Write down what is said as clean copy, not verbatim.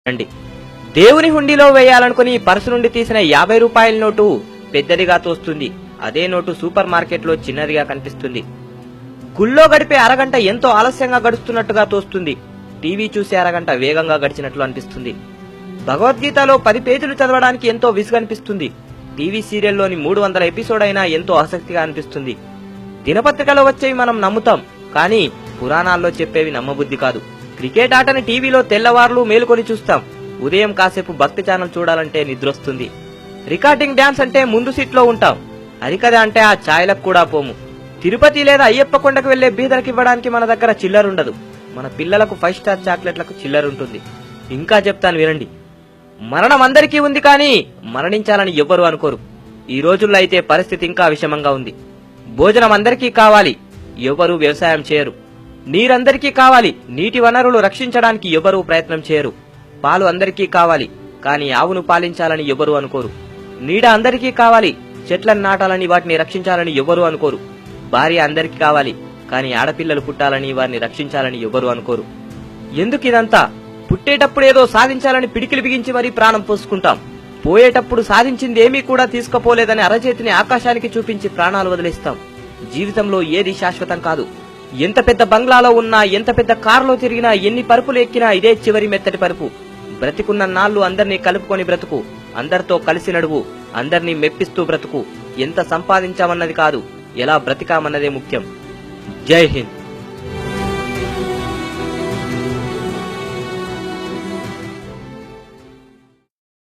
అండి. దేవుని హుండీలో వేయాలనుకుని పర్సు నుండి తీసిన 50 రూపాయల నోటు పెద్దదిగా తోస్తుంది. అదే నోటు సూపర్ మార్కెట్లో చిన్నదిగా కనిపిస్తుంది. గుళ్ళో గడిపే అరగంట ఎంతో ఆలస్యంగా గడుస్తున్నట్టుగా తోస్తుంది. టీవీ చూసే అరగంట వేగంగా గడిచినట్లు అనిపిస్తుంది. భగవద్గీతలో 10 పేజీలు చదవడానికి ఎంతో విసుగనిపిస్తుంది. టీవీ సీరియల్లోని 300 ఎపిసోడ్ అయినా ఎంతో ఆసక్తిగా అనిపిస్తుంది. దినపత్రికలో వచ్చేవి మనం నమ్ముతాం, కానీ పురాణాల్లో చెప్పేవి నమ్మబుద్ధి కాదు. క్రికెట్ ఆటని టీవీలో తెల్లవార్లు మేలుకొని చూస్తాం. ఉదయం కాసేపు భక్తి ఛానల్ చూడాలంటే నిద్రొస్తుంది. రికార్డింగ్ డాన్స్ అంటే ముందు సీట్లో ఉంటాం. హరికథ అంటే ఆ ఛాయలకు కూడా పోము. తిరుపతి లేదా అయ్యప్ప కొండకు వెళ్లే బీదలకు ఇవ్వడానికి మన దగ్గర చిల్లరుండదు. మన పిల్లలకు 5 స్టార్ చాక్లెట్లకు చిల్లరుంటుంది. ఇంకా చెప్తాను వినండి. మరణం అందరికీ ఉంది, కానీ మరణించాలని ఎవ్వరూ అనుకోరు. ఈ రోజుల్లో అయితే పరిస్థితి ఇంకా విషమంగా ఉంది. భోజనం అందరికీ కావాలి, ఎవరూ వ్యవసాయం చేయరు. నీరందరికీ కావాలి, నీటి వనరులు రక్షించడానికి ఎవరూ ప్రయత్నం చేయరు. పాలు అందరికీ కావాలి, కానీ ఆవును పాలించాలని ఎవరూ అనుకోరు. నీడ అందరికీ కావాలి, చెట్లను నాటాలని వాటిని రక్షించాలని ఎవరూ అనుకోరు. భార్య అందరికీ కావాలి, కానీ ఆడపిల్లలు పుట్టాలని వారిని రక్షించాలని ఎవరూ అనుకోరు. ఎందుకు ఇదంతా? పుట్టేటప్పుడేదో సాధించాలని పిడికిలు బిగించి మరీ ప్రాణం పోసుకుంటాం. పోయేటప్పుడు సాధించింది ఏమీ కూడా తీసుకుపోలేదని అరచేతిని ఆకాశానికి చూపించి ప్రాణాలు వదిలేస్తాం. జీవితంలో ఏది శాశ్వతం కాదు. ఎంత పెద్ద బంగ్లాలో ఉన్నా, ఎంత పెద్ద కారులో తిరిగినా, ఎన్ని పరుపులు ఎక్కినా ఇదే చివరి మెత్తటి పరుపు. బ్రతికున్న నాళ్లు అందర్నీ కలుపుకొని బ్రతుకు, అందరితో కలిసి నడువు, అందర్నీ మెప్పిస్తూ బ్రతుకు. ఎంత సంపాదించామన్నది కాదు, ఎలా బ్రతికామన్నదే ముఖ్యం. జై హింద్.